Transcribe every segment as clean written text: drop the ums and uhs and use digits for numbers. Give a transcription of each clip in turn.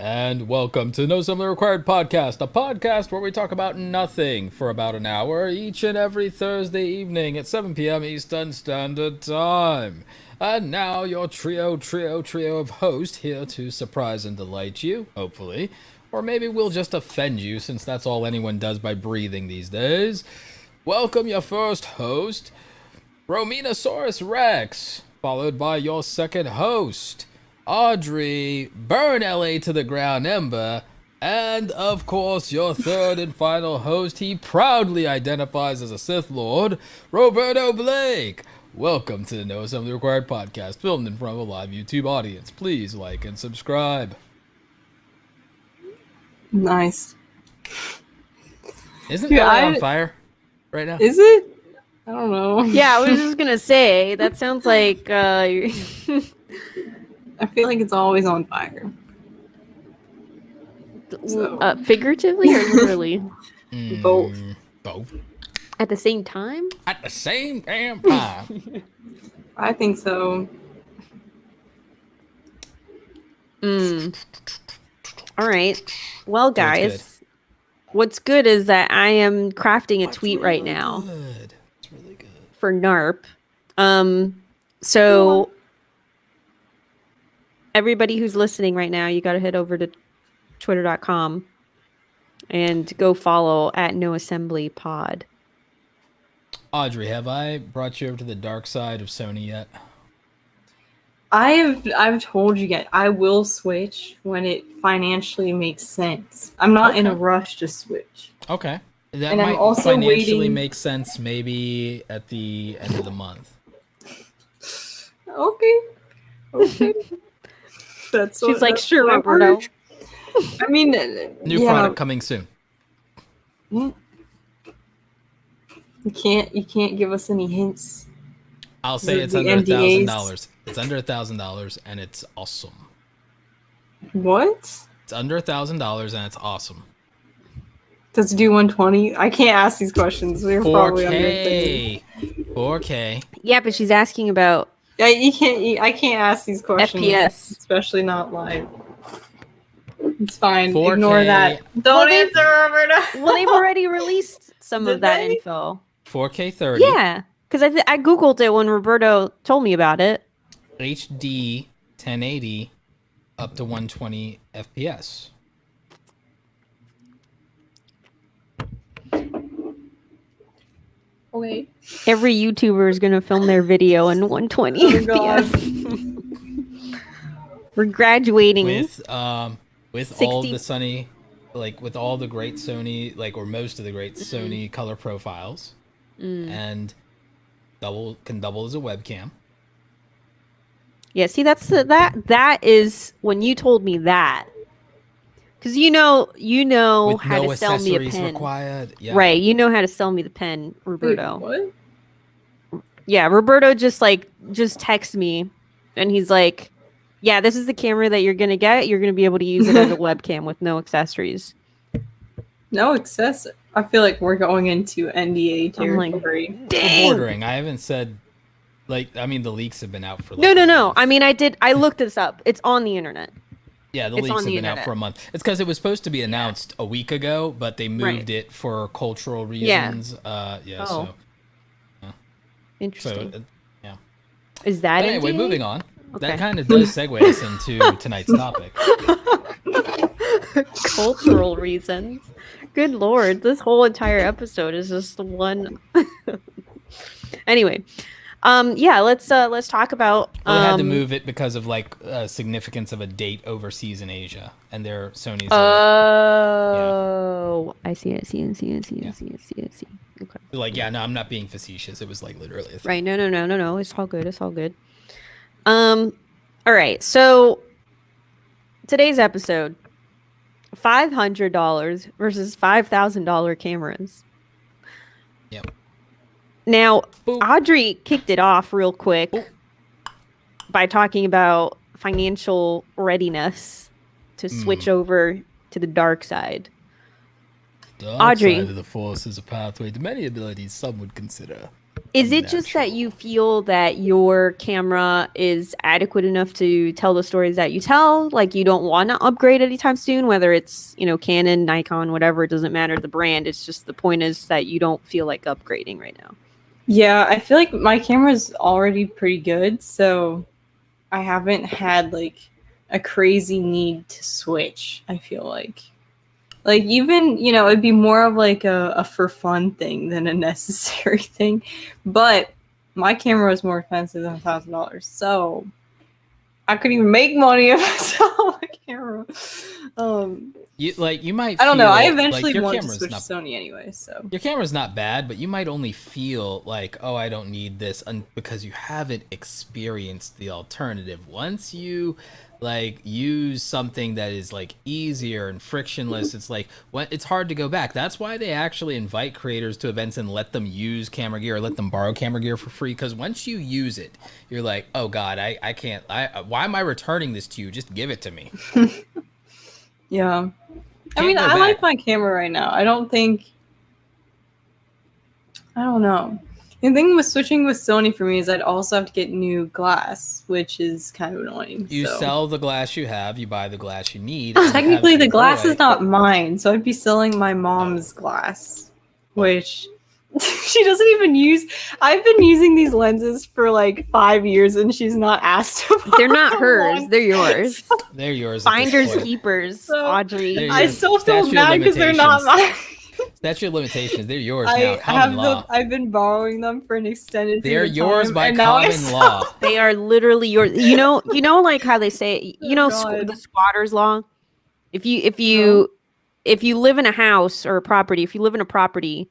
And welcome to No Assembly Required Podcast, a podcast where we talk about nothing for about an hour each and every Thursday evening at 7 p.m. Eastern Standard Time. And now your trio of hosts here to surprise and delight you, hopefully. Or maybe we'll just offend you, since that's all anyone does by breathing these days. Welcome your first host, Rominosaurus Rex, followed by your second host, Audrey, burn LA to the ground, Ember, and of course your third and final host, he proudly identifies as a Sith Lord, Roberto Blake. Welcome to the No Assembly Required podcast, filmed in front of a live YouTube audience. Please like and subscribe. Nice. Isn't LA on fire right now? Is it? I don't know. Yeah, I was just gonna say, that sounds like I feel like it's always on fire. So. Figuratively or literally? Both. Both. At the same time? At the same damn time. I think so. All right. Well, guys, what's good is that I am crafting a tweet right now. It's really good. For NARP. So everybody who's listening right now, you got to head over to twitter.com and go follow at No Assembly Pod. Audrey, have I brought you over to the dark side of Sony yet? I've told you yet. I will switch when it financially makes sense. I'm not in a rush to switch. Okay. That and might I'm also financially waiting... make sense maybe at the end of the month. Okay. She's like, sure, Roberto. I mean, new product coming soon. You can't give us any hints. I'll say it's under $1,000. It's under $1,000 and it's awesome. What? It's under $1,000 and it's awesome. Does it do 120? I can't ask these questions. We're 4K. Probably under 4K. Yeah, but she's asking about. Yeah, you can't. I can't ask these questions. FPS, especially not live. It's fine. 4K. Ignore that. Don't answer, Roberta. Well, they've already released some of that info. 4K 30. Yeah, because I googled it when Roberto told me about it. HD 1080 up to 120 FPS. Okay. Every YouTuber is gonna film their video in 120 FPS. We're graduating With all the Sony, like with all the great Sony, like or most of the great Sony color profiles, and can double as a webcam. Yeah, see, that is when you told me that, because you know with how no to sell me a pen. Required. Yeah. Right? You know how to sell me the pen, Roberto. Wait, what? Yeah, Roberto just texted me, and he's like, "Yeah, this is the camera that you're gonna get. You're gonna be able to use it as a webcam with no accessories." No accessories. I feel like we're going into NDA territory. Like, dang. Bordering. I haven't said. Like, I mean, the leaks have been out for... No. I mean, I looked this up. It's on the internet. Yeah, the leaks have been out for a month. It's because it was supposed to be announced a week ago, but they moved it for cultural reasons. So... Interesting. So, yeah. Is that but anyway, NDA? moving on. Okay. That kind of does segue us into tonight's topic. Cultural reasons. Good Lord, this whole entire episode is just one... Anyway... let's talk about. They had to move it because of like significance of a date overseas in Asia, and their Sony's. I see. Okay. Like, yeah, no, I'm not being facetious. It was like literally a thing. Right. No. It's all good. All right. So today's episode: $500 versus $5,000 cameras. Yep. Now, Boop. Audrey kicked it off real quick by talking about financial readiness to switch over to the dark side. Dark Audrey. side of the Force is a pathway to many abilities some would consider Is it just that you feel that your camera is adequate enough to tell the stories that you tell? Like you don't want to upgrade anytime soon, whether it's, Canon, Nikon, whatever, it doesn't matter the brand. It's just the point is that you don't feel like upgrading right now. Yeah, I feel like my camera's already pretty good, so I haven't had like a crazy need to switch, I feel like. Like even, it'd be more of like a for fun thing than a necessary thing. But my camera is more expensive than $1,000. So I couldn't even make money if I sell my camera. You might. I don't know. I feel eventually like your want to camera's switch not- to Sony anyway. So Your camera's not bad, but you might only feel like, oh, I don't need this, because you haven't experienced the alternative. Once you use something that is like easier and frictionless, it's like it's hard to go back. That's why they actually invite creators to events and let them use camera gear or let them borrow camera gear for free. Because once you use it, you're like, oh God, I can't. Why am I returning this to you? Just give it to me. yeah. I Can't mean, go I back. like my camera right now. I don't know. The thing with switching with Sony for me is I'd also have to get new glass, which is kind of annoying. You so. sell the glass you have, you buy the glass you need. and you have Technically, it the glass giveaway. is not mine, so I'd be selling my mom's glass, which she doesn't even use. I've been using these lenses for like 5 years, and she's not asked to buy They're not hers. one. They're yours. They're yours. at this Finders point. keepers, So, Audrey. There you I go. still feel Statute of bad because they're not mine. Statute of limitations. They're yours now. I Common have law. them. I've been borrowing them for an extended They're period of yours time, by and now I common sell law. them. They are literally yours. Like how they say, God. the squatter's law. If you live in a house or a property, if you live in a property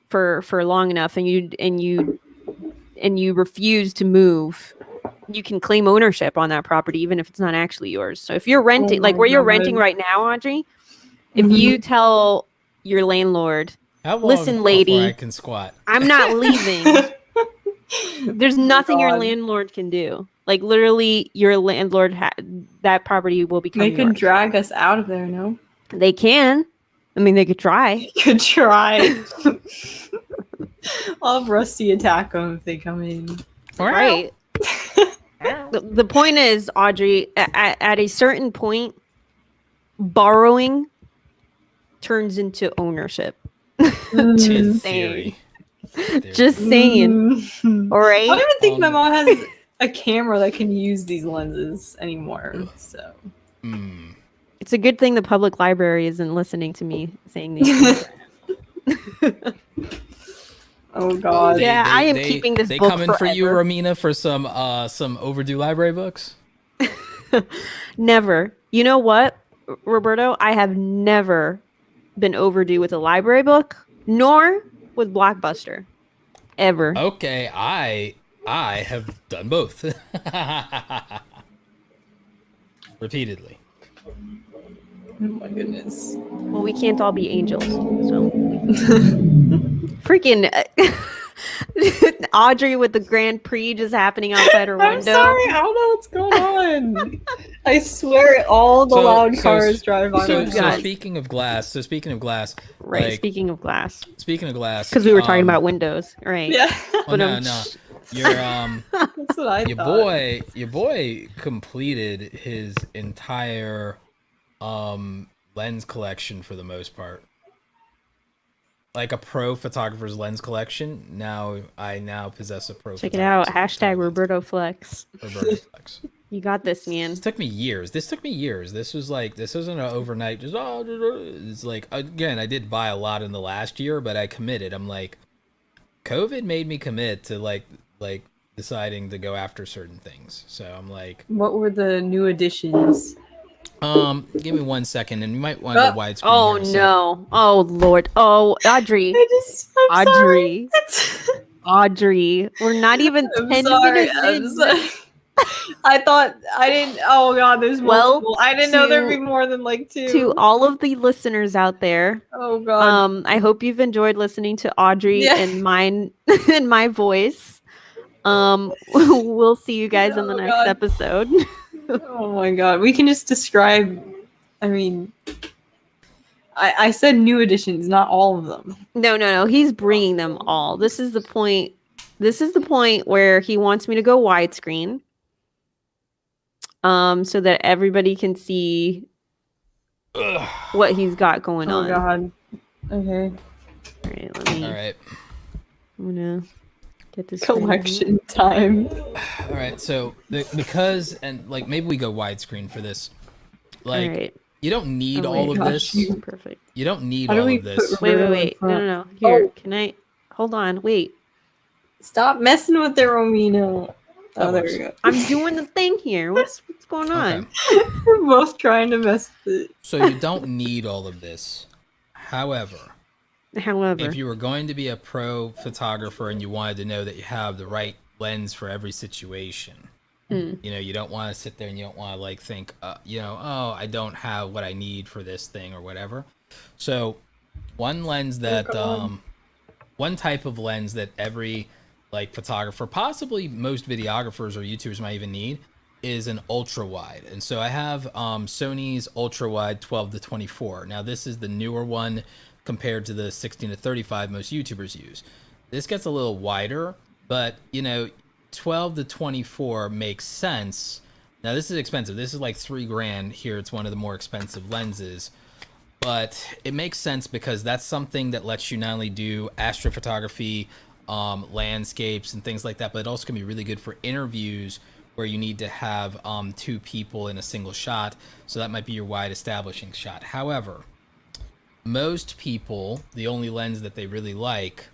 for long enough and you refuse to move, you can claim ownership on that property even if it's not actually yours. So if you're renting, like where you're renting right now, Audrey, if you tell your landlord, How long listen, before lady, I can squat? I'm not leaving. There's nothing your God. landlord can do. Like literally, your landlord that property will become They could yours. drag us out of there. No, They can. I mean, they could try. could try. I'll have Rusty attack them if they come in. Right. The point is, Audrey, at a certain point, borrowing turns into ownership. In Just theory. saying. Just saying. All right. I don't even think my mom has a camera that can use these lenses anymore. So Mm. It's a good thing the public library isn't listening to me saying these things. oh god. Yeah, I am keeping this They book coming for you, forever. Romina, for some overdue library books. Never. You know what, Roberto? I have never been overdue with a library book, nor with Blockbuster. Ever. Okay, I have done both. Repeatedly. Oh my goodness. Well, we can't all be angels, so. Freaking Audrey with the Grand Prix just happening outside her window. I'm sorry, I don't know what's going on. I swear all the loud cars drive by So, my so house. speaking of glass, Right. like, Speaking of glass, because we were talking about windows, right? Yeah. Well, no, But, no. Your That's what I your thought. boy completed his entire lens collection for the most part. Like a pro photographer's lens collection. I now possess a pro. Check it out. photographer's Hashtag lens. Roberto Flex. Roberto Flex. You got this, man. This took me years. This wasn't an overnight. It's like, again, I did buy a lot in the last year, but I committed. I'm like, COVID made me commit to like deciding to go after certain things. So I'm like, What were the new additions? give me 1 second, and you might want to go widescreen. Oh here a sec. no! Oh Lord! Oh Audrey! I'm Audrey. sorry. Audrey! We're not even I'm 10 sorry. minutes I'm in. sorry. I thought I didn't. Oh god, there's Well, multiple. I didn't know there'd to- be more than like two. To all of the listeners out there, Oh god. I hope you've enjoyed listening to Audrey Yeah. and mine and my voice. We'll see you guys in the Oh, next God. episode. Oh my god. We can just describe. I mean, I said new additions, not all of them. No. He's bringing them all. This is the point This is the point where he wants me to go widescreen, so that everybody can see what he's got going on. Oh god. Okay. All right, let me. All right. I'm gonna get this Collection time. All right. So because and like maybe we go widescreen for this. Like all right. you don't need Oh, all wait, of gosh, this. Perfect. You don't need How do all we of this. put- Wait. No. Here, can I? Hold on. Wait. Stop messing with the Romina. That Oh, there works. we go. I'm doing the thing here. What's going on? Okay. We're both trying to mess with it. So you don't need all of this. However, However, if you were going to be a pro photographer and you wanted to know that you have the right lens for every situation, you know, you don't want to sit there and you don't want to like think, you know, oh, I don't have what I need for this thing or whatever. So one lens that, one type of lens that every like photographer, possibly most videographers or YouTubers might even need, is an ultra wide. And so I have Sony's ultra wide 12-24. Now this is the newer one compared to the 16-35 most YouTubers use. This gets a little wider, but you know, 12-24 makes sense. Now this is expensive. This is like $3,000 here. It's one of the more expensive lenses, but it makes sense because that's something that lets you not only do astrophotography, landscapes and things like that, but it also can be really good for interviews where you need to have two people in a single shot. So that might be your wide establishing shot. However, most people, the only lens that they really like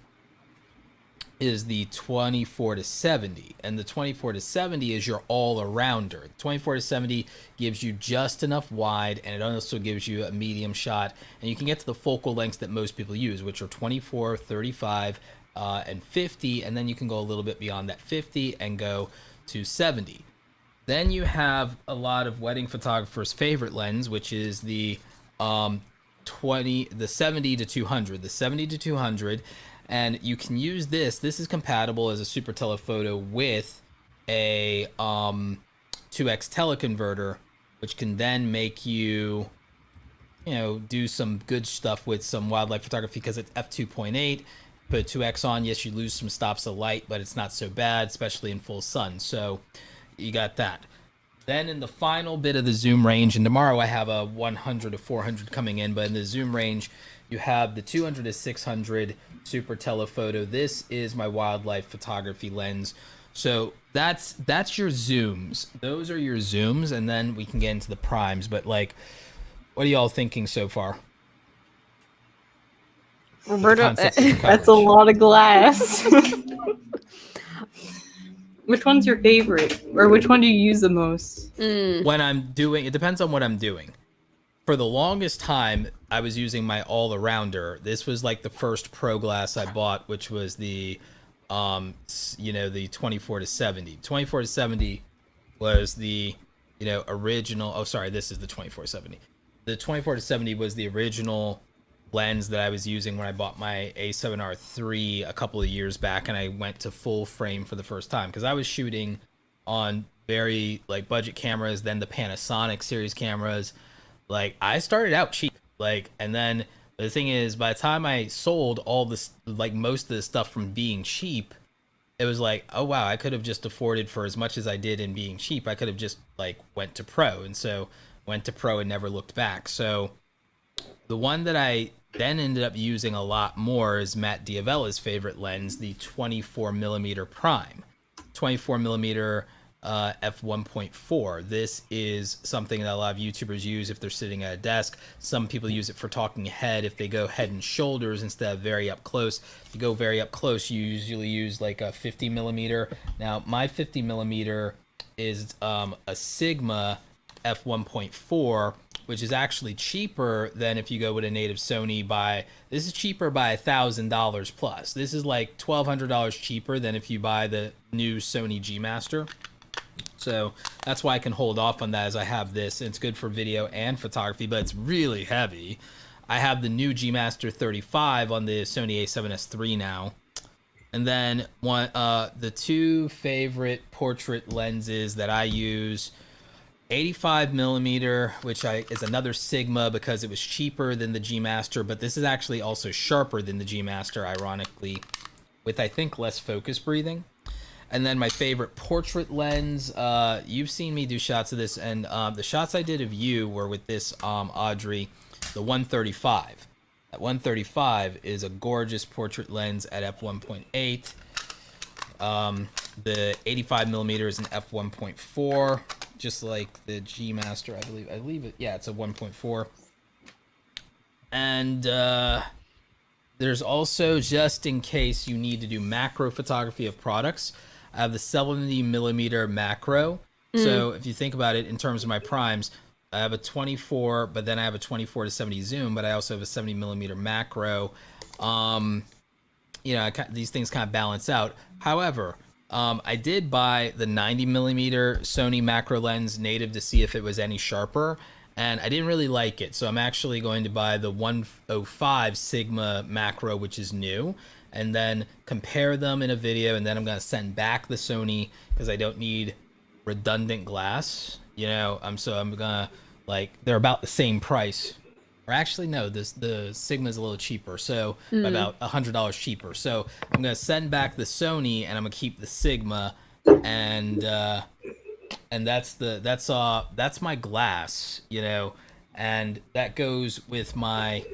is the 24-70, and the 24-70 is your all-arounder. 24-70 gives you just enough wide, and it also gives you a medium shot, and you can get to the focal lengths that most people use, which are 24, 35, and 50, and then you can go a little bit beyond that 50 and go to 70. Then you have a lot of wedding photographers' favorite lens, which is the 70-200, the 70-200, and you can use this. This is compatible as a super telephoto with a 2x teleconverter, which can then make you, you know, do some good stuff with some wildlife photography because it's f2.8. Put 2x on, yes, you lose some stops of light, but it's not so bad, especially in full sun. So you got that. Then in the final bit of the zoom range, and tomorrow I have a 100-400 coming in, but in the zoom range, you have the 200-600 super telephoto. This is my wildlife photography lens. So that's your zooms. Those are your zooms, and then we can get into the primes. But like, what are y'all thinking so far? Roberto, That's a lot of glass. Which one's your favorite? Or which one do you use the most? When I'm doing, it depends on what I'm doing. For the longest time, I was using my all-arounder. This was like the first pro glass I bought, which was the, you know, the 24-70. 24-70 was the, you know, original. Oh, sorry, this is the 24-70. The 24-70 was the original lens that I was using when I bought my A7R III a couple of years back, and I went to full frame for the first time because I was shooting on very like budget cameras, then the Panasonic series cameras. Like I started out cheap, like, and then the thing is, by the time I sold all this, like most of the stuff from being cheap, it was like, oh wow, I could have just afforded for as much as I did in being cheap. I could have just like went to pro, and so went to pro and never looked back. So the one that I then ended up using a lot more is Matt Diavella's favorite lens, the 24mm prime, 24mm f1.4. This is something that a lot of YouTubers use if they're sitting at a desk. Some people use it for talking head if they go head and shoulders instead of very up close. If you go very up close, you usually use like a 50mm. Now my 50mm is a Sigma f1.4, which is actually cheaper than if you go with a native Sony by, this is cheaper by $1,000 plus. This is like $1,200 cheaper than if you buy the new Sony G Master. So that's why I can hold off on that, as I have this. It's good for video and photography, but it's really heavy. I have the new G Master 35 on the Sony A7S III now. And then the two favorite portrait lenses that I use, 85mm, which is another Sigma because it was cheaper than the G Master, but this is actually also sharper than the G Master, ironically. with, I think, less focus breathing. And then my favorite portrait lens. You've seen me do shots of this, and the shots I did of you were with this Audrey, the 135. That 135 is a gorgeous portrait lens at f1.8. The 85 millimeters in f1.4, just like the G Master, I believe it. Yeah, it's a 1.4. And there's also, just in case you need to do macro photography of products, I have the 70 millimeter macro. So if you think about it in terms of my primes, I have a 24, but then I have a 24 to 70 zoom, but I also have a 70 millimeter macro. These things kind of balance out. However, I did buy the 90 millimeter Sony macro lens native to see if it was any sharper, and I didn't really like it. So I'm actually going to buy the 105 Sigma macro, which is new, and then compare them in a video, and then I'm going to send back the Sony because I don't need redundant glass. I'm gonna, they're about the same price, or actually no, the Sigma is a little cheaper, so about $100 cheaper. So I'm gonna send back the Sony, and I'm gonna keep the Sigma, and that's my glass, and that goes with my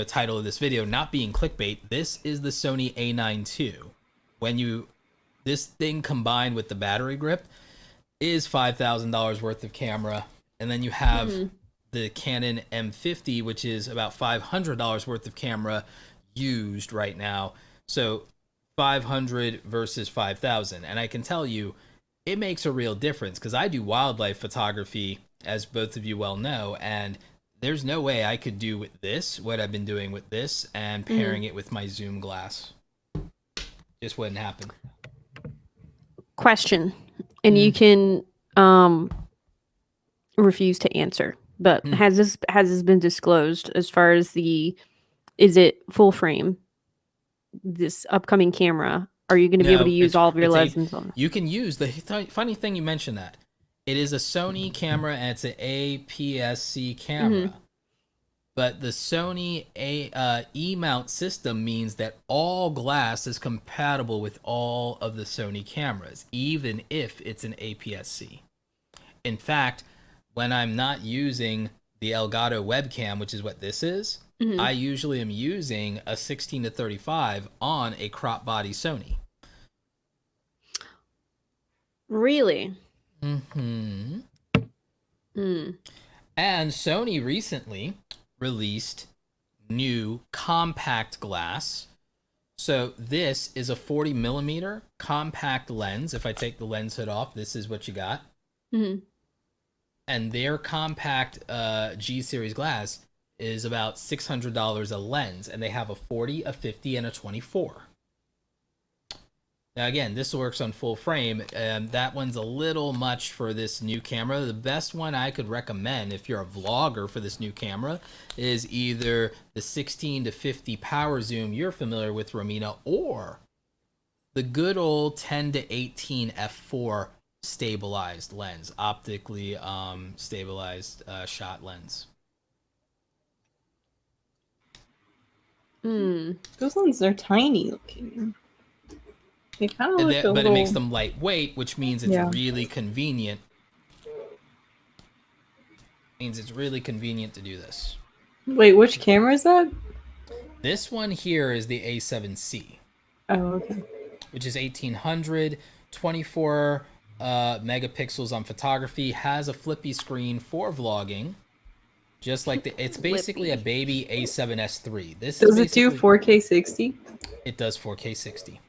title of this video, not being clickbait. This is the Sony A9 II. This thing combined with the battery grip is $5,000 worth of camera, and then you have the Canon M50, which is about $500 worth of camera used right now. So 500 versus 5,000, and I can tell you it makes a real difference, because I do wildlife photography, as both of you well know, and there's no way I could do with this what I've been doing with this and pairing it with my zoom glass. Just wouldn't happen. Question. And you can refuse to answer, but has this been disclosed as far as is it full frame, this upcoming camera? Are you going to be able to use all of your lenses on it? You can use funny thing you mentioned that. It is a Sony camera, and it's an APS-C camera. But the Sony E-mount system means that all glass is compatible with all of the Sony cameras, even if it's an APS-C. In fact, when I'm not using the Elgato webcam, which is what this is, I usually am using a 16 to 35 on a crop body Sony. Really? And Sony recently released new compact glass. So this is a 40 millimeter compact lens. If I take the lens hood off, this is what you got. And their compact G series glass is about $600 a lens, and they have a 40, a 50, and a 24. Now again, this works on full frame, and that one's a little much for this new camera. The best one I could recommend if you're a vlogger for this new camera is either the 16 to 50 power zoom you're familiar with, Romina, or the good old 10 to 18 f4 stabilized lens, optically stabilized shot lens. Those lenses are tiny looking. They kind of look but it makes them lightweight, which means it's really convenient. Means it's really convenient to do this. Wait, which camera is that? This one here is the A7C. Oh, okay. Which is 1800, 24 megapixels on photography, has a flippy screen for vlogging. Just like it's basically a baby A7S III. Does it do 4K 60? It does 4K 60.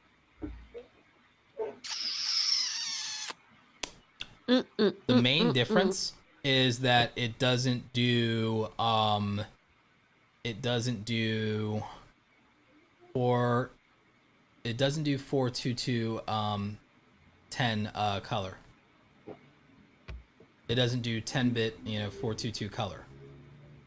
The main difference is that it doesn't do 422 10 color. It doesn't do 10-bit 422 color.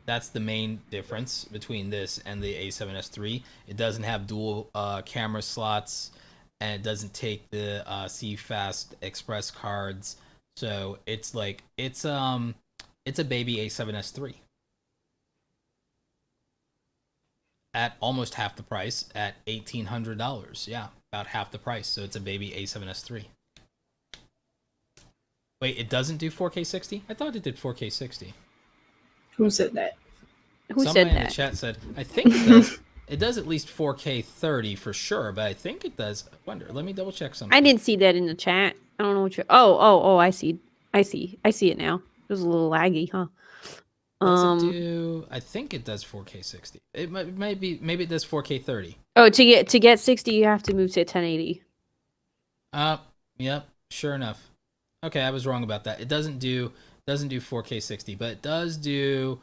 That's the main difference between this and the A7S III. It doesn't have dual camera slots, and it doesn't take the CFast Express cards. So it's a baby A7S III. at almost half the price at $1,800. Yeah, about half the price. So it's a baby A7S III. Wait, it doesn't do 4K 60? I thought it did 4K 60. Who said that? Who Somebody said in that? the chat said, I think it does. It does at least 4K 30 for sure, but I think it does. I wonder. Let me double check something. I didn't see that in the chat. I don't know what you're. Oh! I see it now. It was a little laggy, huh? Does it do? I think it does 4K 60. It maybe it does 4K 30. Oh, to get 60, you have to move to 1080. Yep. Sure enough. Okay, I was wrong about that. It doesn't do 4K 60, but it does do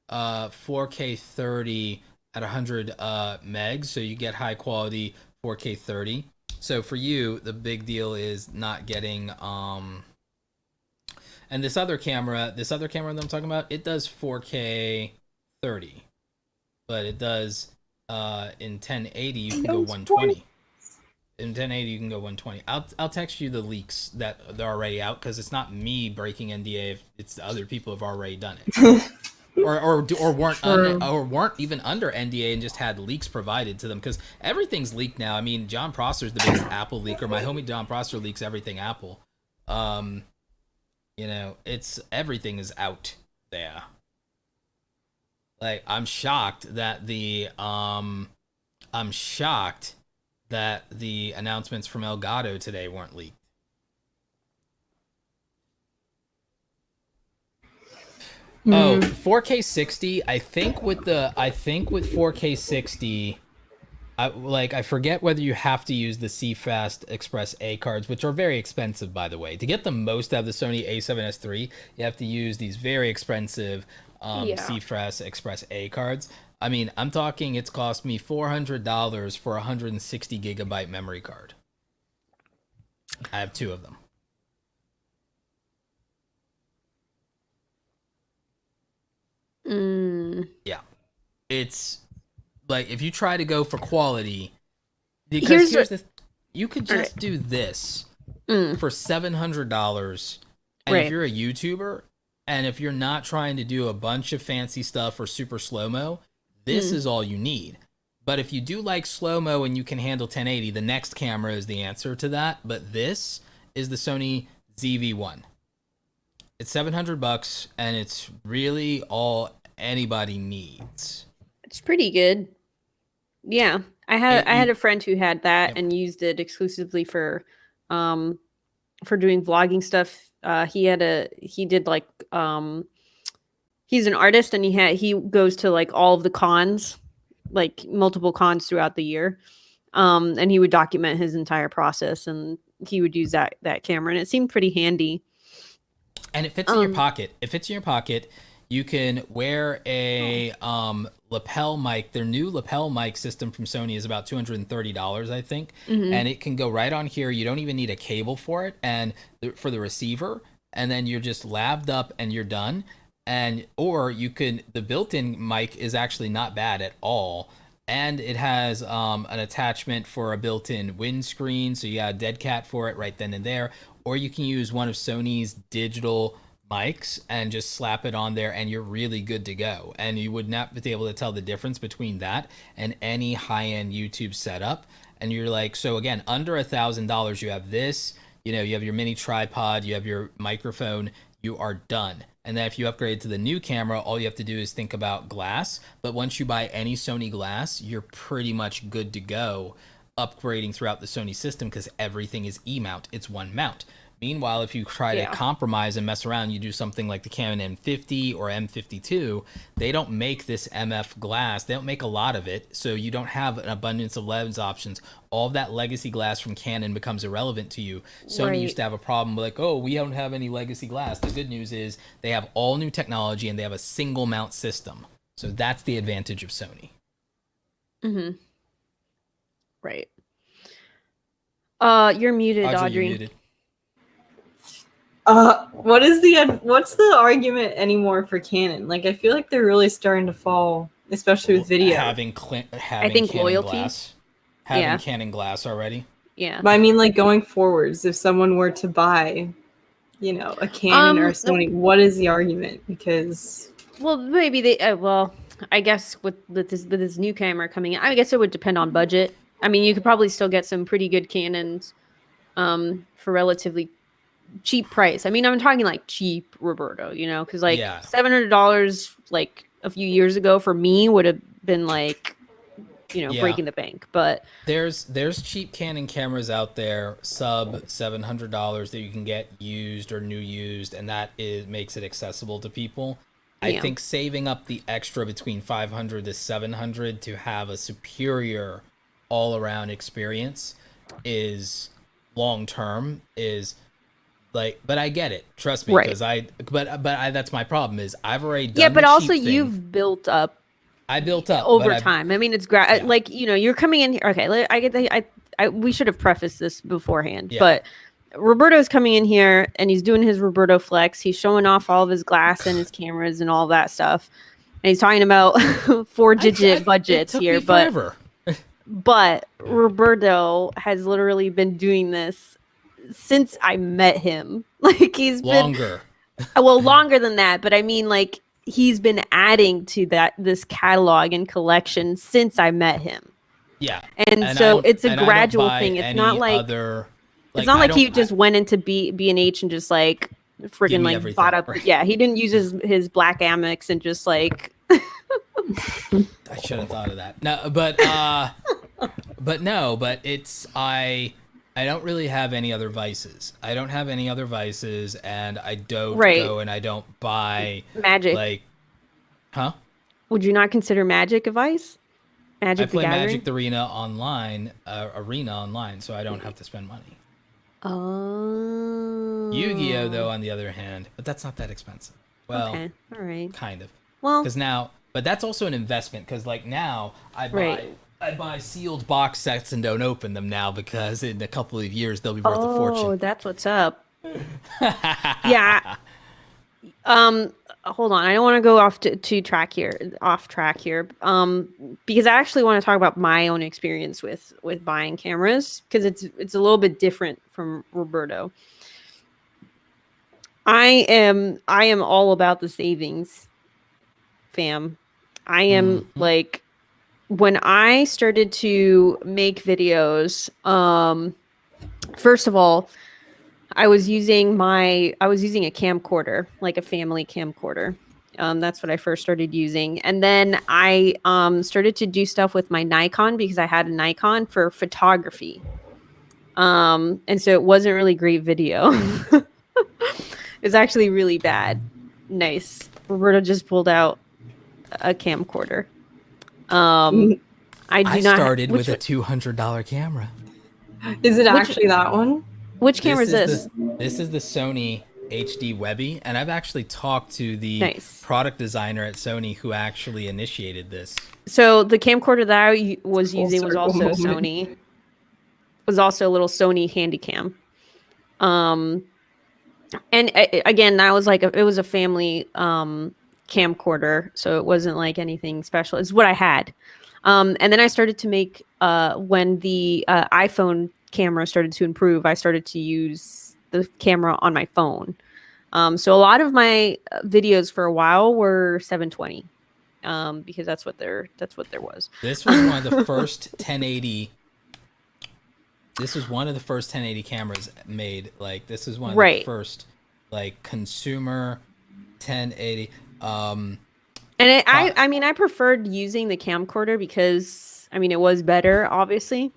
4K 30 at 100 megs, so you get high quality 4K 30. So for you, the big deal is not getting and this other camera that I'm talking about, it does 4K 30, but it does in 1080 you can go 120. In 1080 you can go 120. I'll text you the leaks that they're already out, because it's not me breaking NDA. If it's the other people who've already done it, or weren't even under NDA and just had leaks provided to them, because everything's leaked now. I mean, John Prosser's the biggest Apple leaker. My homie John Prosser leaks everything Apple. It's everything is out there. Like, I'm shocked that the announcements from Elgato today weren't leaked. Oh, 4K 60. I think with 4K 60, I forget whether you have to use the CFast Express A cards, which are very expensive, by the way. To get the most out of the Sony A7S III, you have to use these very expensive CFast Express A cards. I mean, I'm talking it's cost me $400 for a 160 gigabyte memory card. I have 2 of them. Yeah. It's like, if you try to go for quality, because you could just do this for $700, and if you're a YouTuber, and if you're not trying to do a bunch of fancy stuff or super slow-mo, this is all you need. But if you do like slow-mo and you can handle 1080, the next camera is the answer to that. But this is the Sony ZV-1. It's $700, and it's really all anybody needs. It's pretty good. Yeah, I had a friend who had that and used it exclusively for doing vlogging stuff. He's an artist, and he goes to like all of the cons, like multiple cons throughout the year, and he would document his entire process, and he would use that camera, and it seemed pretty handy. And it fits in your pocket. You can wear a lapel mic. Their new lapel mic system from Sony is about $230, I think. And it can go right on here. You don't even need a cable for it, and for the receiver. And then you're just laved up and you're done. Or you can, the built-in mic is actually not bad at all. And it has an attachment for a built-in windscreen. So you got a dead cat for it right then and there. Or you can use one of Sony's digital mics and just slap it on there, and you're really good to go. And you would not be able to tell the difference between that and any high-end YouTube setup. And you're like, so again, under $1,000, you have this, you have your mini tripod, you have your microphone, you are done. And then if you upgrade to the new camera, all you have to do is think about glass. But once you buy any Sony glass, you're pretty much good to go upgrading throughout the Sony system, because everything is E-mount. It's one mount. Meanwhile, if you try to compromise and mess around, you do something like the Canon M50 or M52, they don't make this MF glass. They don't make a lot of it, so you don't have an abundance of lens options. All of that legacy glass from Canon becomes irrelevant to you. Sony used to have a problem like, oh, we don't have any legacy glass. The good news is they have all new technology, and they have a single mount system. So that's the advantage of Sony. Right. You're muted, Audrey. You're muted. What's the argument anymore for Canon? Like, I feel like they're really starting to fall, especially with video. Having I think Canon loyalty. glass. Having Canon glass already. Yeah. But I mean, like, going forwards, if someone were to buy, a Canon or a Sony, what is the argument? Because maybe they I guess with this new camera coming in, I guess it would depend on budget. I mean, you could probably still get some pretty good Canons for relatively cheap price. I mean, I'm talking like cheap Roberto, you know, because like $700 like a few years ago for me would have been like, you know, breaking the bank. But there's cheap Canon cameras out there, sub $700 that you can get used or new used, and that makes it accessible to people. I think saving up the extra between $500 to $700 to have a superior all-around experience is long term is like, but I get it, trust me, because but that's my problem is I've already done but also thing. you've built up. I built up over time. I mean, it's like, you know, you're coming in here. Okay, I get we should have prefaced this beforehand, but Roberto's coming in here and he's doing his Roberto flex. He's showing off all of his glass and his cameras and all that stuff, and he's talking about 4-digit budgets here. But Roberto has literally been doing this since I met him. Like he's longer. Longer than that. But I mean, like he's been adding to this catalog and collection since I met him. Yeah, and so it's a gradual thing. It's not like it's not like he just went into B&H and just like friggin' like everything. Bought up. Right. Yeah, he didn't use his black Amex and just like. I should have thought of that. No, but it's I don't really have any other vices. I don't have any other vices, and I don't go and I don't buy Magic. Like, huh? Would you not consider Magic a vice? Magic I play the Gathering? Magic the Arena online, so I don't have to spend money. Oh. Yu-Gi-Oh though, on the other hand, but that's not that expensive. Well, okay, all right, kind of. Well, because now, but that's also an investment. Because like now, I buy sealed box sets and don't open them now because in a couple of years they'll be worth a fortune. Oh, that's what's up. Yeah. Hold on. I don't want to go off track here. Because I actually want to talk about my own experience with buying cameras because it's a little bit different from Roberto. I am all about the savings, fam. I am like when I started to make videos. First of all, I was using a camcorder, like a family camcorder. That's what I first started using. And then I started to do stuff with my Nikon because I had a Nikon for photography. And so it wasn't really great video. It was actually really bad. Nice. Roberto just pulled out a camcorder. I started with a $200 camera. Is it actually that one? Which camera is this? This is the Sony HD Webby, and I've actually talked to the product designer at Sony who actually initiated this. So the camcorder that I was using was also Sony. Was also a little Sony Handycam. And again, that was like it was a family camcorder, so it wasn't like anything special. It's what I had. And then I started to make when the iPhone camera started to improve, I started to use the camera on my phone. So a lot of my videos for a while were 720 because that's what there was. This was one of the first 1080. This was one of the first 1080 cameras made. Like this is one of the first like consumer 1080. And I mean I preferred using the camcorder because I mean it was better obviously.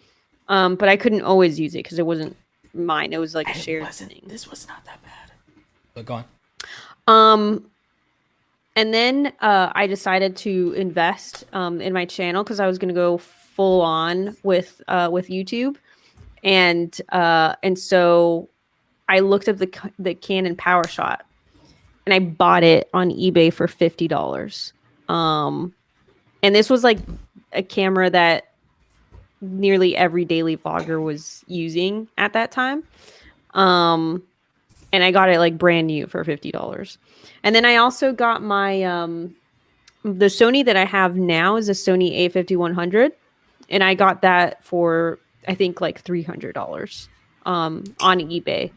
But I couldn't always use it because it wasn't mine. It was like a shared thing. This was not that bad. But go on. And then I decided to invest in my channel because I was going to go full on with YouTube, and so I looked up the Canon PowerShot, and I bought it on eBay for $50. And this was like a camera that nearly every daily vlogger was using at that time. And I got it like brand new for $50. And then I also got my, the Sony that I have now is a Sony A5100. And I got that for, I think like $300 on eBay.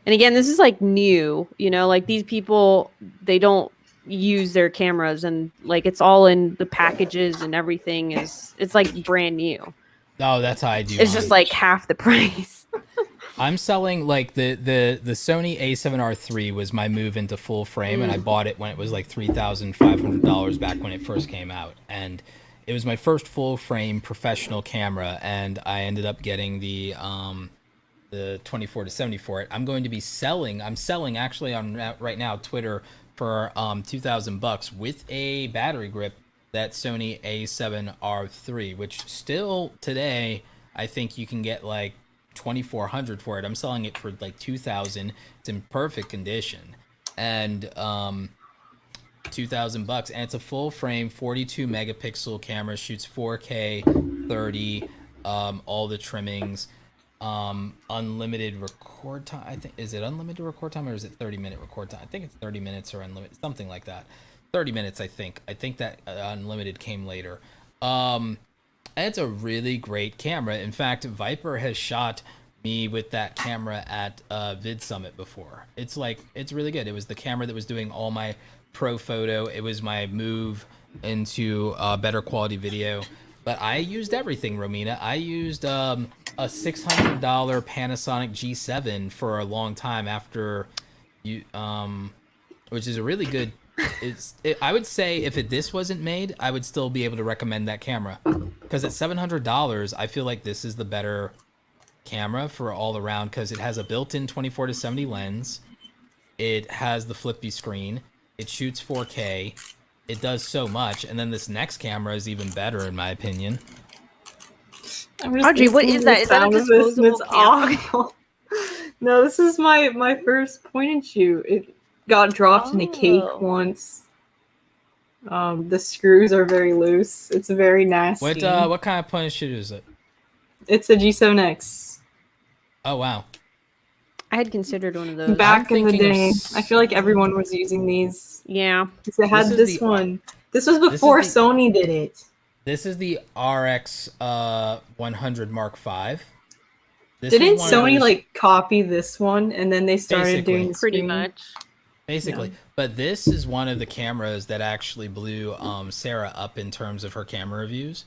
And again, this is like new, you know, like these people, they don't use their cameras, and like it's all in the packages and everything it's like brand new. Oh, that's how I do. It's just like half the price. I'm selling like the Sony A7R III was my move into full frame, and I bought it when it was like $3,500 back when it first came out, and it was my first full frame professional camera, and I ended up getting the 24 to 70 for it. I'm going to be selling. I'm selling actually on right now Twitter for $2,000 with a battery grip, that Sony A7R III, which still today I think you can get like $2,400 for it. I'm selling it for like $2,000. It's in perfect condition, and $2,000, and it's a full frame 42 megapixel camera, shoots 4K 30, all the trimmings, unlimited record time. I think, is it unlimited record time or is it 30-minute record time? I think it's 30 minutes or unlimited, something like that. 30 minutes, I think that unlimited came later. And it's a really great camera. In fact, Viper has shot me with that camera at Vid Summit before. It's really good. It was the camera that was doing all my pro photo. It was my move into better quality video. But I used everything, Romina. I used a $600 Panasonic G7 for a long time after you, which is a really good. I would say if this wasn't made, I would still be able to recommend that camera, because at $700, I feel like this is the better camera for all around, because it has a built-in 24 to 70 lens. It has the flippy screen. It shoots 4K. It does so much, and then this next camera is even better in my opinion. Audrey, what is that? Is that a disposable camera? No, this is my first point and shoot. It got dropped in a cake once. The screws are very loose. It's very nasty. What kind of point and shoot is it? It's a G7X. Oh wow. I had considered one of those. Back in the day. I feel like everyone was using these. Yeah. Because it had this one. This was before Sony did it. This is the RX 100 Mark V. Didn't Sony like copy this one and then they started doing pretty much? Basically. Yeah. But this is one of the cameras that actually blew Sarah up in terms of her camera reviews.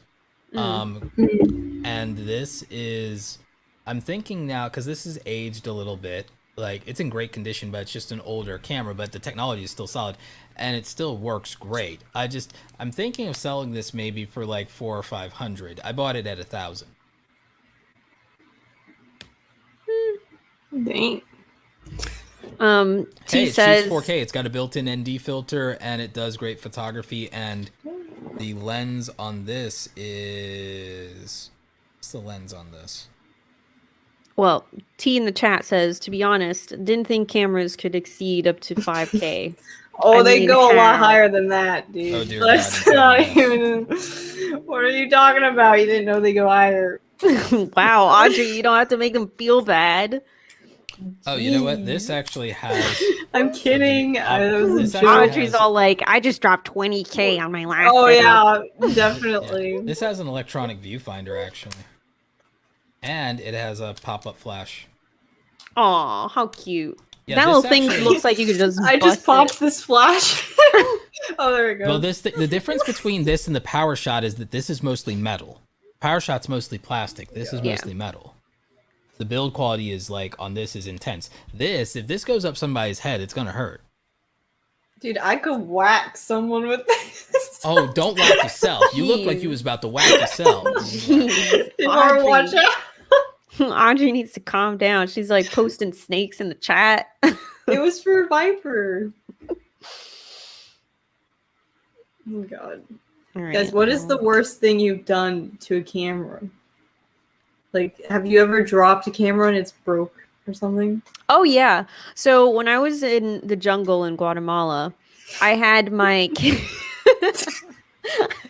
And this is, I'm thinking now, because this is aged a little bit. Like, it's in great condition, but it's just an older camera, but the technology is still solid and it still works great. I'm thinking of selling this maybe for like $400 or $500. I bought it at $1,000. Dang. T it says shoots 4K. It's got a built-in ND filter and it does great photography. And the lens on this is, what's the lens on this? Well, T in the chat says, to be honest, didn't think cameras could exceed up to 5K. They go a lot higher than that, dude. Oh, dear That's God, not even. What are you talking about? You didn't know they go higher. Wow, Audrey, you don't have to make them feel bad. Oh, you know what? This actually has. I'm kidding. Audrey's all like, I just dropped 20K on my last. Oh yeah, definitely. Yeah. This has an electronic viewfinder actually, and it has a pop-up flash. Aw, how cute! Yeah, that little thing looks like you could just. I just popped this flash. Oh, there we go. Well, the difference between this and the Power Shot is that this is mostly metal. Power Shot's mostly plastic. This is mostly metal. The build quality is like on this is intense. If this goes up somebody's head, it's gonna hurt. Dude, I could whack someone with this. Oh, don't whack yourself. You look like you was about to whack yourself. Or watch out. Audrey needs to calm down. She's like posting snakes in the chat. It was for Viper. Oh god. All right. Guys, what is the worst thing you've done to a camera? Like, have you ever dropped a camera and it's broke or something? Oh, yeah. So when I was in the jungle in Guatemala, I had my...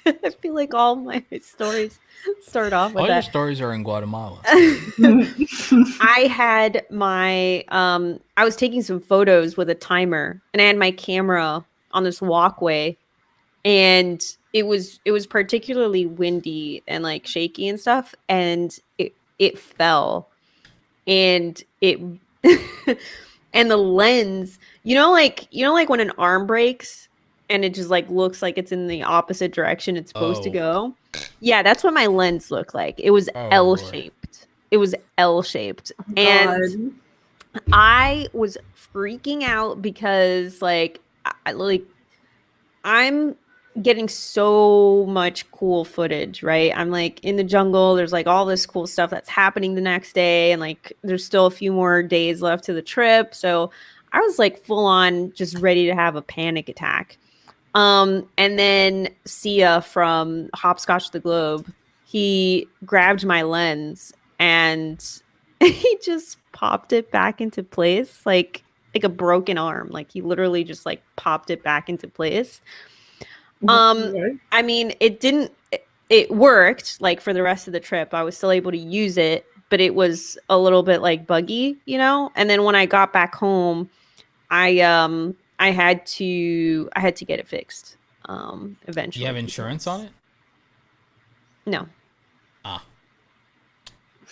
I feel like all my stories start off with all that. Your stories are in Guatemala. I had my... I was taking some photos with a timer, and I had my camera on this walkway, and it was particularly windy and like shaky and stuff, and it fell, and it and the lens, you know like when an arm breaks and it just like looks like it's in the opposite direction it's supposed to Oh. go. Yeah, that's what my lens looked like. It was Oh, L-shaped. It was L-shaped. And I was freaking out because I'm getting so much cool footage, right? I'm like in the jungle. There's like all this cool stuff that's happening the next day. And like there's still a few more days left to the trip. So I was like full on just ready to have a panic attack. And then Sia from Hopscotch the Globe, he grabbed my lens and he just popped it back into place like a broken arm. Like he literally just like popped it back into place. I mean, it worked like for the rest of the trip. I was still able to use it, but it was a little bit like buggy, you know? And then when I got back home, I had to get it fixed. Eventually. Do you have insurance on it? No.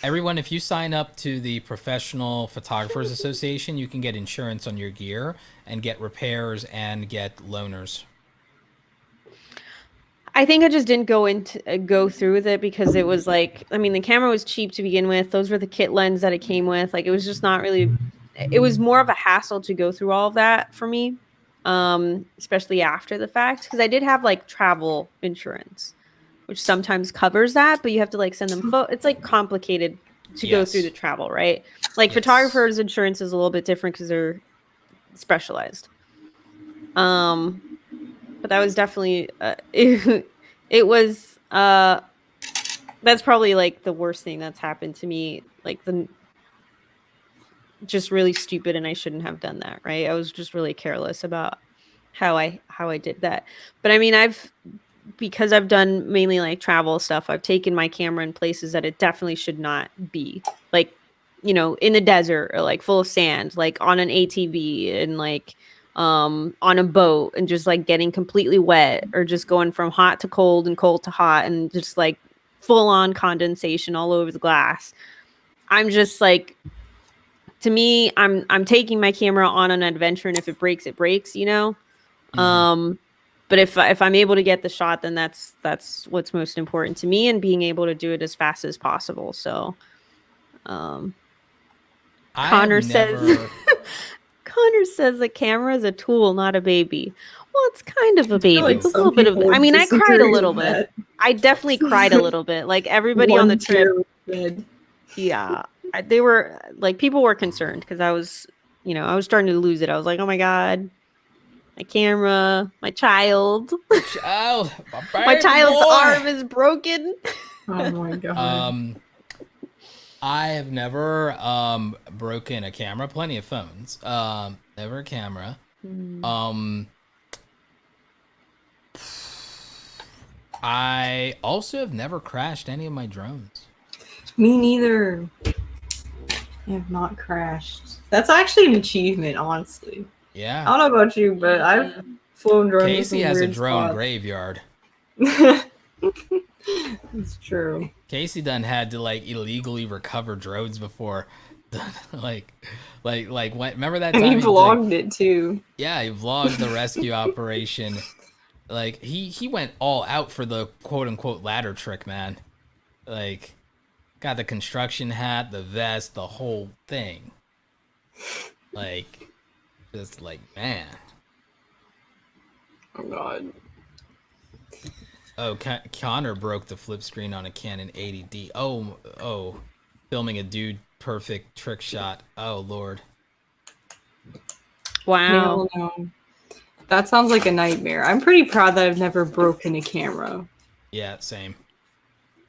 Everyone, if you sign up to the Professional Photographers Association, you can get insurance on your gear and get repairs and get loaners. I think I just didn't go through with it because it was like, I mean, the camera was cheap to begin with. Those were the kit lens that it came with. Like, it was just not really, it was more of a hassle to go through all of that for me, especially after the fact. Because I did have like travel insurance, which sometimes covers that, but you have to like send them it's like complicated to go through the travel, right? Like photographers insurance is a little bit different because they're specialized. But that was definitely it was that's probably like the worst thing that's happened to me, like just really stupid, and I shouldn't have done that, right? I was just really careless about how I did that. But I mean, because I've done mainly like travel stuff, I've taken my camera in places that it definitely should not be, like, you know, in the desert or like full of sand, like on an ATV and like on a boat and just like getting completely wet, or just going from hot to cold and cold to hot and just like full on condensation all over the glass. I'm just like, to me, I'm taking my camera on an adventure, and if it breaks, it breaks, you know? Mm-hmm. But if I'm able to get the shot, then that's what's most important to me, and being able to do it as fast as possible. So Connor says the camera is a tool, not a baby. Well, it's kind of a baby. Like, it's a little bit of, I mean, I cried a little bit. I definitely cried a little bit. Like everybody on the trip. Yeah. They were like, people were concerned because I was starting to lose it. I was like, oh my God, my camera, my child. My child's arm is broken. Oh my God. I have never broken a camera. Plenty of phones. Never a camera. I also have never crashed any of my drones. Me neither. I have not crashed. That's actually an achievement, honestly. Yeah. I don't know about you, but I've flown drones. Casey has a drone graveyard. It's true. Casey done had to like illegally recover drones before. like remember that time? And he vlogged it too. Yeah, he vlogged the rescue operation. Like he went all out for the quote unquote ladder trick, man. Like, got the construction hat, the vest, the whole thing. Like, just like, man. Oh God. Oh, Connor broke the flip screen on a Canon 80D. Oh, filming a dude perfect trick shot. Oh Lord. Wow. No. That sounds like a nightmare. I'm pretty proud that I've never broken a camera. Yeah, same.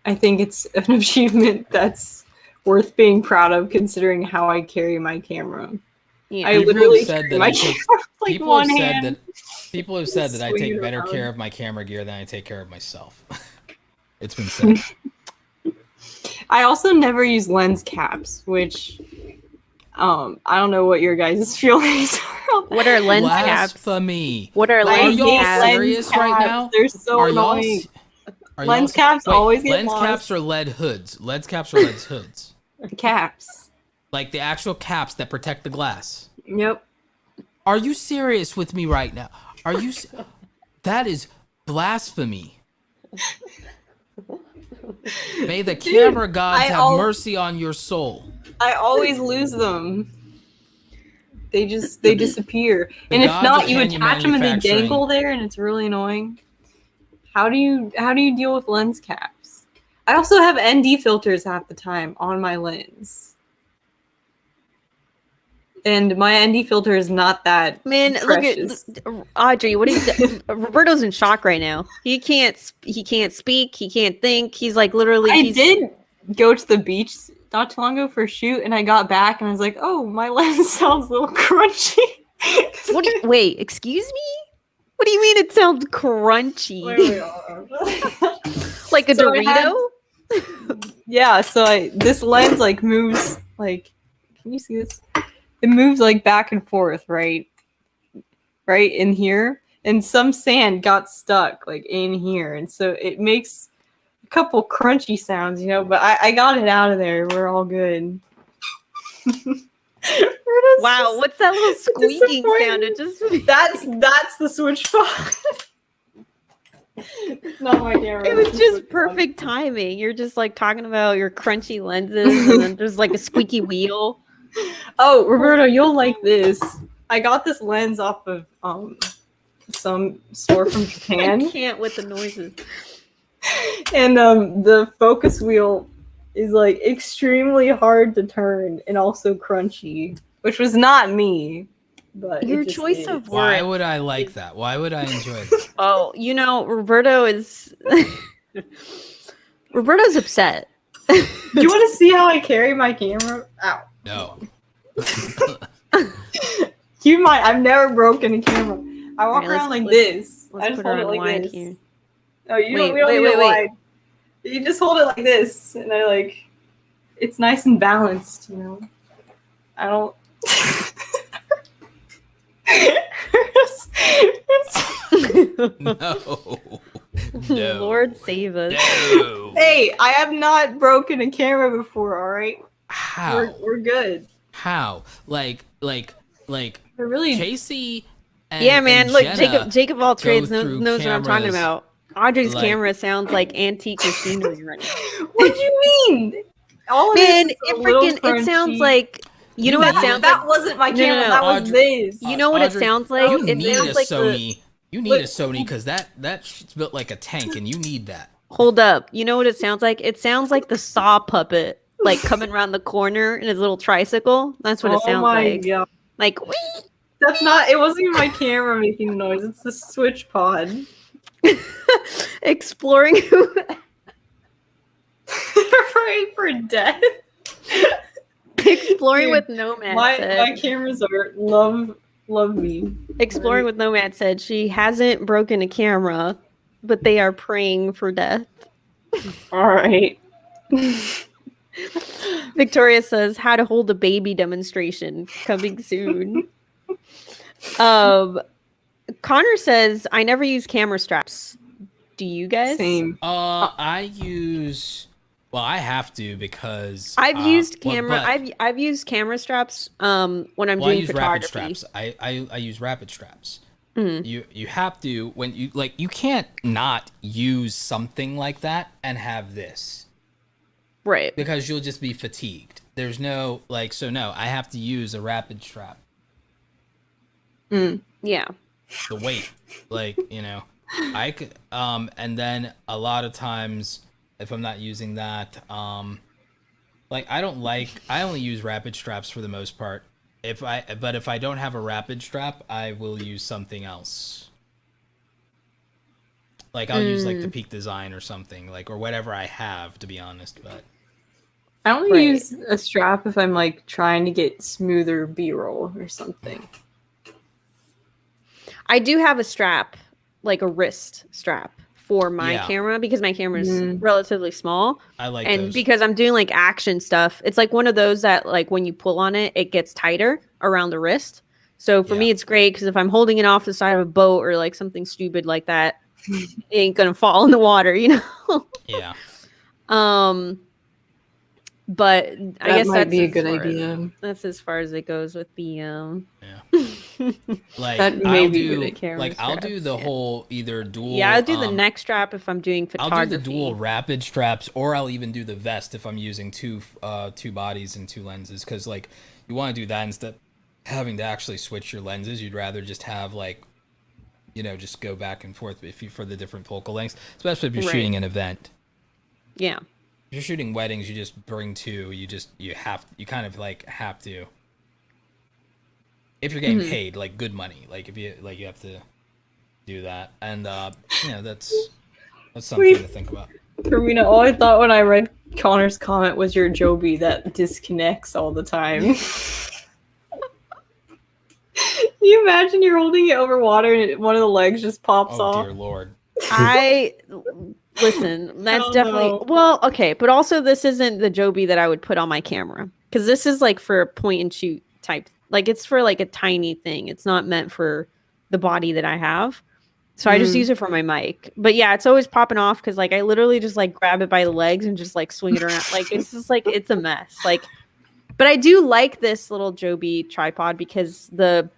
I think it's an achievement that's worth being proud of, considering how I carry my camera. Yeah. I literally carry my camera with, like, one hand. People have said that I take better care of my camera gear than I take care of myself. It's been said. I also never use lens caps, which I don't know what your guys' feelings are. What are lens caps? Blasphemy. What are lens y'all caps? serious right now? They're so annoying. Lens caps always get lens lost. caps or lead hoods. Lens caps or lead hoods. Caps. Like the actual caps that protect the glass. Yep. Are you serious with me right now? Are you? That is blasphemy. May the camera gods have mercy on your soul. I always lose them. They disappear. And if not, you attach them and they dangle there, and it's really annoying. How do you deal with lens caps? I also have ND filters half the time on my lens. And my ND filter is not that precious. Look at Audrey. What is Roberto's in shock right now. He can't speak. He can't think. He's like literally. I did go to the beach not too long ago for a shoot, and I got back and I was like, "Oh, my lens sounds a little crunchy." Wait, excuse me? What do you mean it sounds crunchy? Like a Dorito? Yeah. So this lens like moves like. Can you see this? It moves like back and forth, right in here, and some sand got stuck like in here, and so it makes a couple crunchy sounds, but I got it out of there. We're all good. Wow, what's that little squeaking sound? It just that's the switch pod. It's not my camera. It was just perfect timing. You're just like talking about your crunchy lenses, and then there's like a squeaky wheel. Oh, Roberto, you'll like this. I got this lens off of some store from Japan. I can't with the noises. And the focus wheel is like extremely hard to turn and also crunchy, which was not me. But your choice of words. Why would I like that? Why would I enjoy that? Oh, Roberto is Roberto's upset. Do you want to see how I carry my camera? Ow. No. Keep in mind, I've never broken a camera. I walk around like this. I just hold it like this. Here. Oh, we don't need it wide. You just hold it like this, and it's nice and balanced, I don't. No. Lord save us. No. Hey, I have not broken a camera before, all right? How? We're good. How? Like We're really Casey and yeah, man. and Look, Jenna Jacob of all trades knows cameras, what I'm talking about. Audrey's camera sounds like antique machinery right now. What do you mean? All of Man, this is it sounds like what it sounds that like. wasn't my camera. No. That was this. You know what Audrey, it sounds like? You It need sounds a like Sony. You need a Sony because that shit's built like a tank, and you need that. Hold up. You know what it sounds like? It sounds like the Saw puppet, like coming around the corner in his little tricycle. That's what it sounds like. God. Like, wee! That's not. It wasn't even my camera making the noise. It's the switch pod. Exploring. Praying for death. Exploring Dude, with Nomad my said. cameras are love me. Exploring with Nomad said she hasn't broken a camera, but they are praying for death. All right. Victoria says how to hold a baby demonstration coming soon. Connor says I never use camera straps. Do you guys? Same. I use. Well, I have to because I've used camera. I've used camera straps when I'm doing I use photography. rapid straps. I use rapid straps. Mm-hmm. You have to when you can't not use something like that and have this. Right. Because you'll just be fatigued. There's no no, I have to use a rapid strap. Yeah. The weight. I could and then a lot of times if I'm not using that, I only use rapid straps for the most part. If I don't have a rapid strap, I will use something else. I'll use the Peak Design or something, or whatever I have, to be honest, but I only use a strap if I'm trying to get smoother B-roll or something. I do have a strap, a wrist strap for my camera because my camera is relatively small. I like and those. Because I'm doing action stuff. It's one of those that when you pull on it, it gets tighter around the wrist. So for me, it's great because if I'm holding it off the side of a boat or something stupid like that, it ain't gonna fall in the water, Yeah. That But I guess might that's be a good idea. That's as far as it goes with the Like That may be good at camera like I'll do straps, the yeah. whole either dual. Yeah, I'll do the neck strap if I'm doing I'll photography. do the dual rapid straps, or I'll even do the vest if I'm using two bodies and two lenses, because like you want to do that instead of having to actually switch your lenses. You'd rather just have like, you know, just go back and forth for the different focal lengths, especially if you're Right. shooting an event. Yeah. If you're shooting weddings, you just bring two. You kind of like have to. If you're getting paid like good money, like if you like, you have to do that, and you know, that's something to think about. Romina, all I thought when I read Connor's comment was your Joby that disconnects all the time. Can you imagine you're holding it over water and one of the legs just pops Oh off? dear Lord. Listen, that's Hell definitely no. well, okay, but also this isn't the Joby that I would put on my camera, because this is like for a point and shoot type, like it's for like a tiny thing. It's not meant for the body that I have, so I just use it for my mic. But yeah, it's always popping off because like I literally just like grab it by the legs and just like swing it around. Like it's just like it's a mess. Like, but I do like this little Joby tripod because the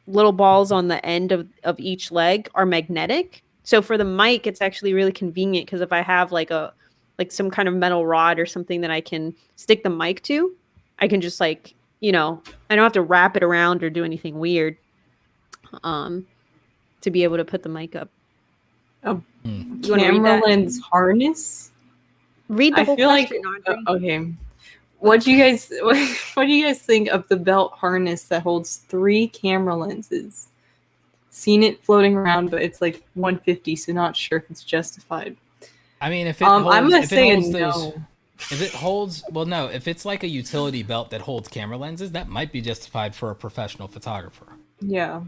little balls on the end of each leg are magnetic. So for the mic, it's actually really convenient because if I have like some kind of metal rod or something that I can stick the mic to, I can just like, you know, I don't have to wrap it around or do anything weird to be able to put the mic up. A You want to read camera that? lens harness? Read the I whole feel like question, Audrey. okay. What do you guys think of the belt harness that holds 3 camera lenses? Seen it floating around, but it's like 150, so not sure if it's justified. I mean, if it I'm holds, gonna if say it holds no. those, if it holds, well, no, if it's like a utility belt that holds camera lenses, that might be justified for a professional photographer. Yeah.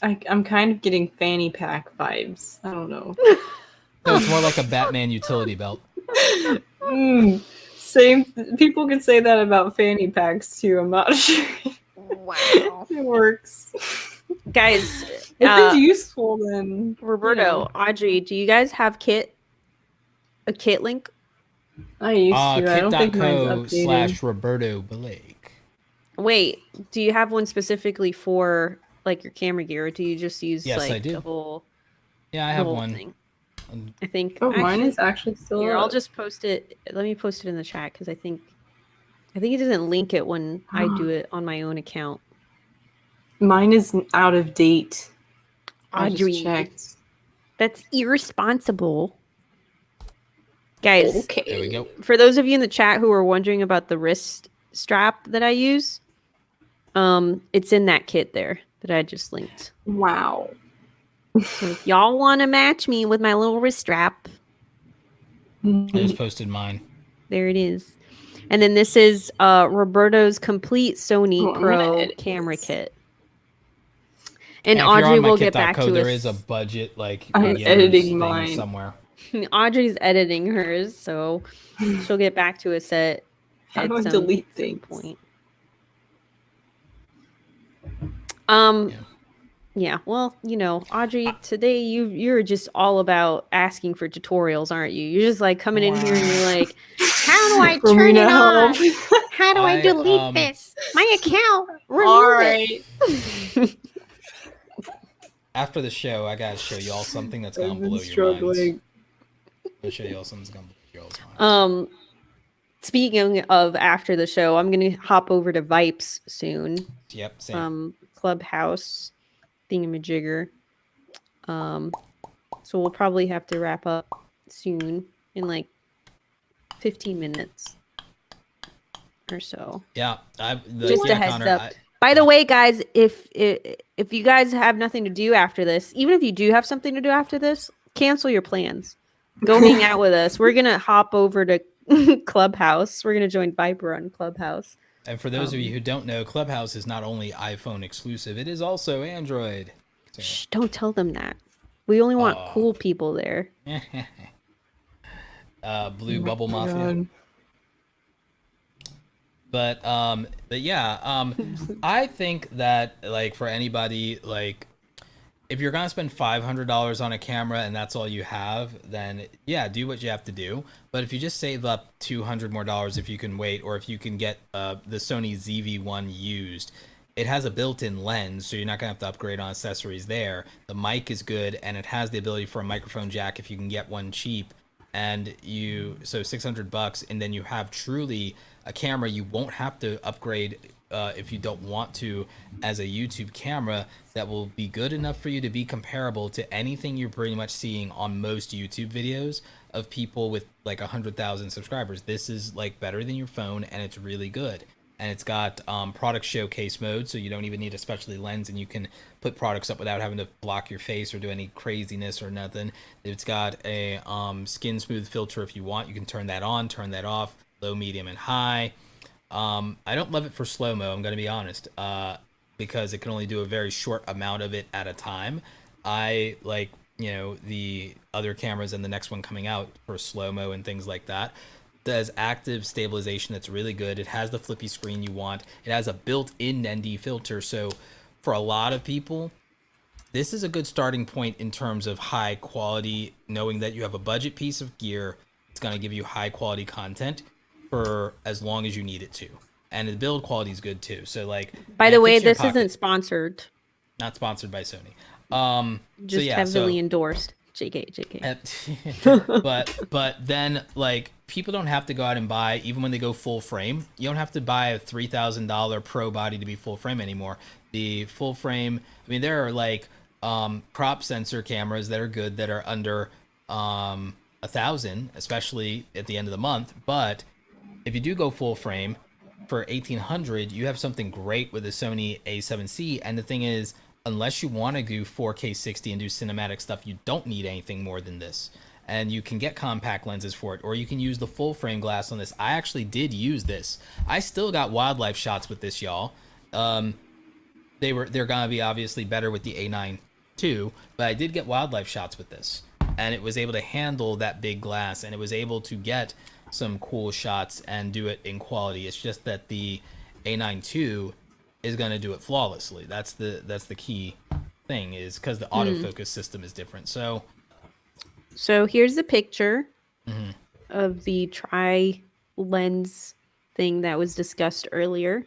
I'm kind of getting fanny pack vibes. I don't know. No, it's more like a Batman utility belt. Same. People can say that about fanny packs too. I'm not sure. Wow. It works. Guys, If it's useful, then Roberto, Audrey, do you guys have a kit link? I used to. I don't think mine's updated. kit.co/Roberto Blake. Wait, do you have one specifically for like your camera gear, or do you just use Yes, like I do. the whole? Yeah, I the have whole one. thing? I think. Oh, mine is actually still. Here, up. I'll just post it. Let me post it in the chat because I think it doesn't link it when I do it on my own account. Mine is out of date. I Audrey, just checked. that's irresponsible. Guys, Okay. There we go. for those of you in the chat who are wondering about the wrist strap that I use, it's in that kit there that I just linked. Wow. So if y'all want to match me with my little wrist strap, I just posted mine. there it is. And then this is Roberto's complete Sony Oh, I'm gonna Pro edit camera this. kit. And if you're Audrey on my will get back kit.co, to there us. is a budget like I'm any other editing thing mine. somewhere. Audrey's editing hers, so she'll get back to us at How do I some delete things? point. Yeah. Well, you know, Audrey, today you're just all about asking for tutorials, aren't you? You're just like coming in here and you're like, how do I turn it on? How do I delete this? My account. All right. After the show, I gotta show y'all something that's gonna I've been blow your struggling. minds. I'll show y'all something that's gonna blow y'all's minds. Speaking of after the show, I'm gonna hop over to Vipes soon. Yep, same. Clubhouse thingamajigger. So we'll probably have to wrap up soon in like 15 minutes or so. Yeah, Just a heads up. By the way, guys, if you guys have nothing to do after this, even if you do have something to do after this, cancel your plans. Go hang out with us. We're gonna hop over to Clubhouse. We're gonna join Viper on Clubhouse. And for those of you who don't know, Clubhouse is not only iPhone exclusive, it is also Android. So. Shh, don't tell them that. We only want cool people there. Blue Bubble Mafia. But yeah, I think that like for anybody, like if you're gonna spend $500 on a camera and that's all you have, then yeah, do what you have to do. But if you just save up $200 more if you can wait, or if you can get the Sony ZV-1 used, it has a built-in lens, so you're not gonna have to upgrade on accessories there. The mic is good, and it has the ability for a microphone jack if you can get one cheap. And so $600, and then you have truly a camera you won't have to upgrade if you don't want to, as a YouTube camera that will be good enough for you to be comparable to anything you're pretty much seeing on most YouTube videos of people with like 100,000 subscribers. This is like better than your phone, and it's really good. And it's got product showcase mode, so you don't even need a specialty lens, and you can put products up without having to block your face or do any craziness or nothing. It's got a skin smooth filter if you want. You can turn that on, turn that off, low, medium, and high. I don't love it for slow-mo, I'm going to be honest, because it can only do a very short amount of it at a time. I like, the other cameras and the next one coming out for slow-mo and things like that. Does active stabilization that's really good. It has the flippy screen you want. It has a built-in ND filter, so for a lot of people, this is a good starting point in terms of high quality, knowing that you have a budget piece of gear. It's going to give you high quality content for as long as you need it to. And the build quality is good too. So like, by the way, this isn't sponsored. Not sponsored by Sony. Just heavily endorsed. JK. but then like, people don't have to go out and buy, even when they go full frame, you don't have to buy a $3,000 pro body to be full frame anymore. The full frame, I mean, there are like crop sensor cameras that are good that are under 1,000, especially at the end of the month. But if you do go full frame for 1,800, you have something great with the Sony A7C. And the thing is, unless you want to do 4K 60 and do cinematic stuff, you don't need anything more than this. And you can get compact lenses for it, or you can use the full frame glass on this. I actually did use this. I still got wildlife shots with this, y'all. They're gonna be obviously better with the A9 too, but I did get wildlife shots with this, and it was able to handle that big glass, and it was able to get some cool shots and do it in quality. It's just that the A9 II is gonna do it flawlessly. That's the key thing, is because the autofocus system is different. So here's a picture of the tri-lens thing that was discussed earlier.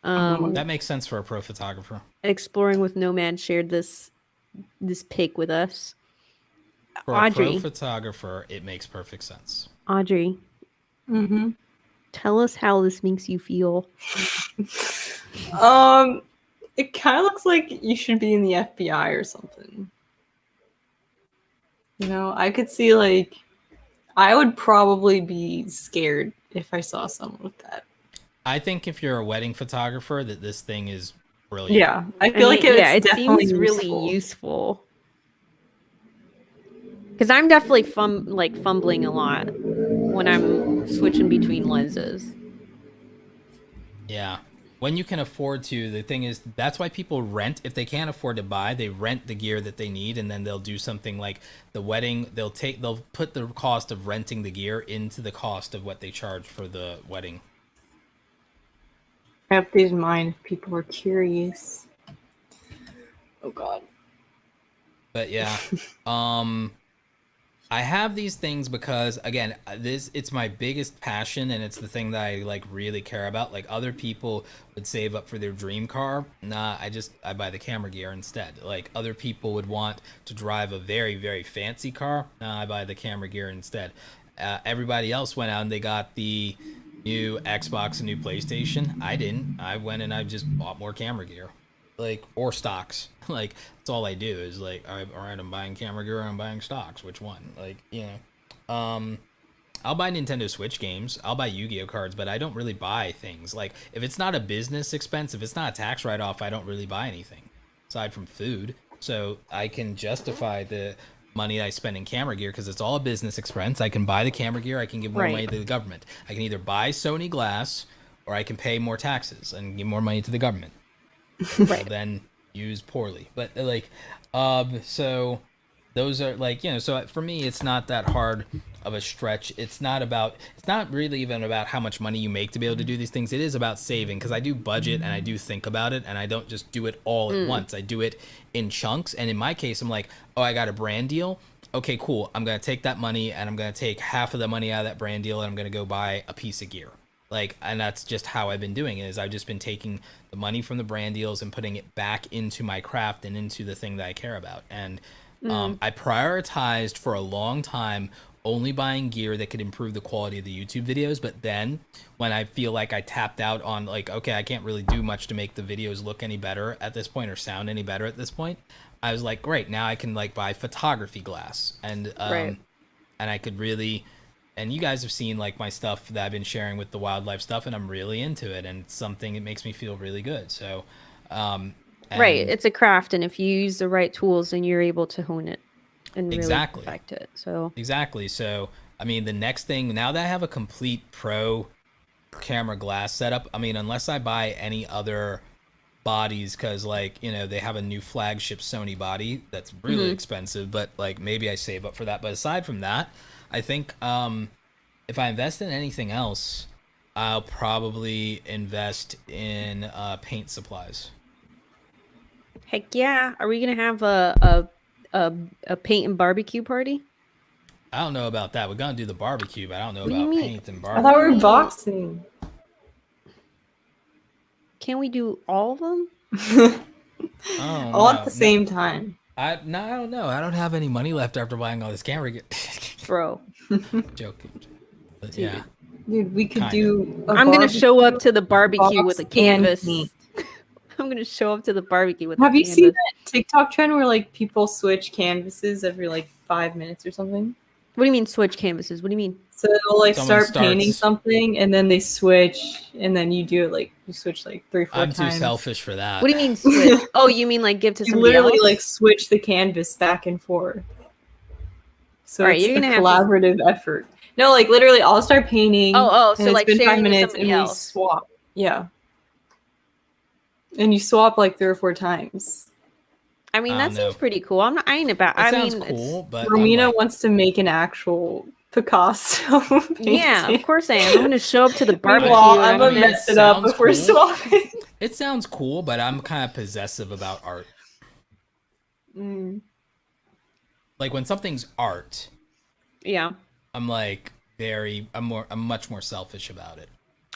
That makes sense for a pro photographer. Exploring with Nomad shared this pic with us. For Audrey, a pro photographer, it makes perfect sense. Audrey, tell us how this makes you feel. It kind of looks like you should be in the FBI or something. I could see, like, I would probably be scared if I saw someone with that. I think if you're a wedding photographer, that this thing is brilliant. Yeah, I feel like it seems really useful. Because I'm definitely fumbling a lot when I'm switching between lenses. Yeah. When you can afford to, the thing is, that's why people rent. If they can't afford to buy, they rent the gear that they need, and then they'll do something like the wedding. They'll put the cost of renting the gear into the cost of what they charge for the wedding. I have these in mind if people are curious. Oh God. But yeah, I have these things because, again, it's my biggest passion, and it's the thing that I like really care about. Like, other people would save up for their dream car. Nah, I buy the camera gear instead. Like, other people would want to drive a very, very fancy car. Nah, I buy the camera gear instead. Everybody else went out and they got the new Xbox and new PlayStation. I didn't. I went and I just bought more camera gear. Like, or stocks. Like, that's all I do is like, all right, I'm buying camera gear, I'm buying stocks. Which one? Like, I'll buy Nintendo Switch games, I'll buy Yu-Gi-Oh cards, but I don't really buy things. Like, if it's not a business expense, if it's not a tax write-off, I don't really buy anything aside from food. So I can justify the money I spend in camera gear because it's all a business expense. I can buy the camera gear, I can give more money to the government. I can either buy Sony glass, or I can pay more taxes and give more money to the government. Right. Then used poorly. But like, so those are like, so for me, it's not that hard of a stretch. It's not really even about how much money you make to be able to do these things. It is about saving, because I do budget and I do think about it, and I don't just do it all at once. I do it in chunks. And in my case, I'm like, oh, I got a brand deal. Okay, cool. I'm going to take that money and I'm going to take half of the money out of that brand deal, and I'm going to go buy a piece of gear. Like, and that's just how I've been doing it, is I've just been taking the money from the brand deals and putting it back into my craft and into the thing that I care about. And I prioritized for a long time only buying gear that could improve the quality of the YouTube videos. But then when I feel like I tapped out on, like, okay, I can't really do much to make the videos look any better at this point or sound any better at this point, I was like, great, now I can like buy photography glass, and and I could really, and you guys have seen like my stuff that I've been sharing with the wildlife stuff, and I'm really into it, and it's something that makes me feel really good. So right, it's a craft, and if you use the right tools, then you're able to hone it and really perfect it. So exactly. So I mean, the next thing, now that I have a complete pro camera glass setup, I mean, unless I buy any other bodies, because like, you know, they have a new flagship Sony body that's really expensive, but like maybe I save up for that. But aside from that, I think if I invest in anything else, I'll probably invest in paint supplies. Heck yeah. Are we gonna have a paint and barbecue party? I don't know about that. We're gonna do the barbecue, but I don't know about paint and I barbecue. thought we were boxing. Can we do all of them? All at the same time. I don't know. I don't have any money left after buying all this camera gear. Bro. Joking. But yeah. Dude, we could Kinda. do I'm gonna show up to the barbecue with a box and canvas. paint. I'm gonna show up to the barbecue with Have a you canvas. seen that TikTok trend where like people switch canvases every like 5 minutes or something? What do you mean switch canvases? What do you mean? So they'll like Someone start painting something and then they switch, and then you do it like you switch like 3 or 4 I'm times. too selfish for that. What do you mean switch? Oh, you mean like give to You somebody literally else? like switch the canvas back and forth. So Alright, it's you're a gonna have to- collaborative effort. No, like literally I'll start painting. Oh, and so it's like been sharing 5 with minutes somebody and we else. swap. Yeah. And you swap like 3 or 4 times. I mean, I that don't seems know. pretty cool. I ain't about. That I sounds mean, cool, but I'm Romina like, wants to make an actual Picasso painting. yeah, of course I am. I'm gonna show up to the barbecue. Meanwhile, and I'm gonna mean, mess it it up sounds if we're cool. swapping. it sounds cool, but I'm kind of possessive about art. Mm. Like when something's art, Yeah. I'm like I'm much more selfish about it.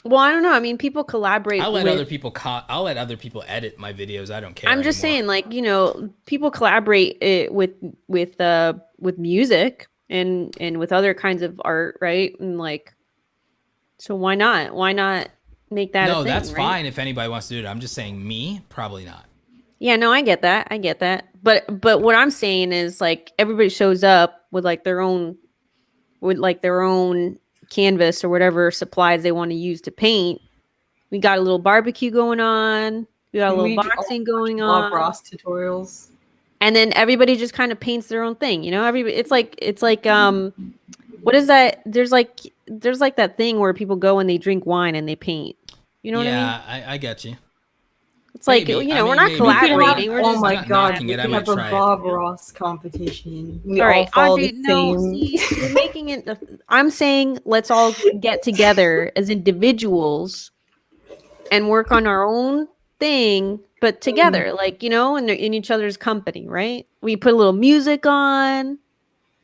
Well, I don't know. I mean, people collaborate. I'll let with, other people edit my videos. I don't care. I'm just anymore. saying, like, you know, people collaborate with music and with other kinds of art, right? And like, so why not? Why not make that? No, a thing, that's right? fine if anybody wants to do it. I'm just saying, me, probably not. Yeah, no, I get that. I get that. But what I'm saying is like everybody shows up with their own canvas or whatever supplies they want to use to paint. We got a little barbecue going on. We got a little boxing going Bob on. Ross tutorials. And then everybody just kind of paints their own thing, you know? Everybody it's like what is that? There's like that thing where people go and they drink wine and they paint. You know what I mean? Yeah, I get you. It's like, Maybe. you I know, mean, we're not maybe. collaborating. We're Oh just my not god, knocking we it. I could might have a try it. Bob Ross competition. We all all right, follow Audrey, the no, same. see, you're making it. I'm saying let's all get together as individuals and work on our own thing, but together, like, you know, in each other's company, right? We put a little music on.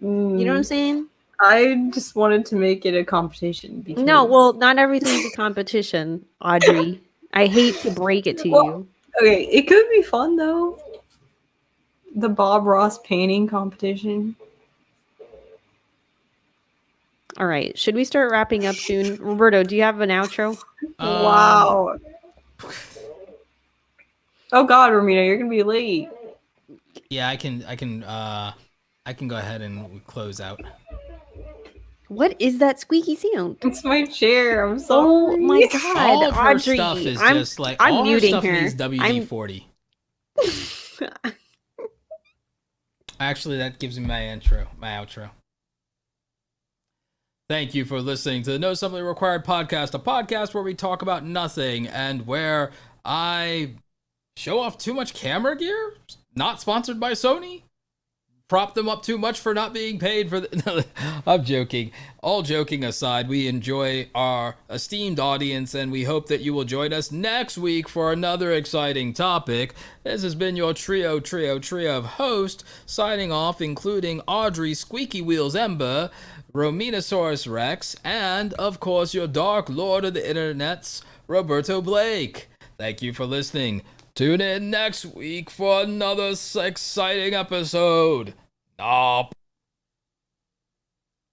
You know what I'm saying? I just wanted to make it a competition. Because... No, well, not everything's a competition, Audrey. I hate to break it to you. Okay, it could be fun though. The Bob Ross painting competition. All right, should we start wrapping up soon? Roberto, do you have an outro? Wow. Oh god, Romina, you're gonna be late. Yeah, I can go ahead and close out. What is that squeaky sound? It's my chair. I'm Oh sorry. my god, All of her Audrey! stuff is I'm just like I'm all muting her stuff her. needs WD-40. Actually, that gives me my outro. Thank you for listening to the No Something Required podcast, a podcast where we talk about nothing and where I show off too much camera gear. Not sponsored by Sony. prop them up too much for not being paid for the... I'm joking. All joking aside, we enjoy our esteemed audience, and we hope that you will join us next week for another exciting topic. This has been your trio of hosts, signing off, including Audrey Squeaky Wheels Ember, Rominosaurus Rex, and, of course, your Dark Lord of the Internets, Roberto Blake. Thank you for listening. Tune in next week for another exciting episode. Nope.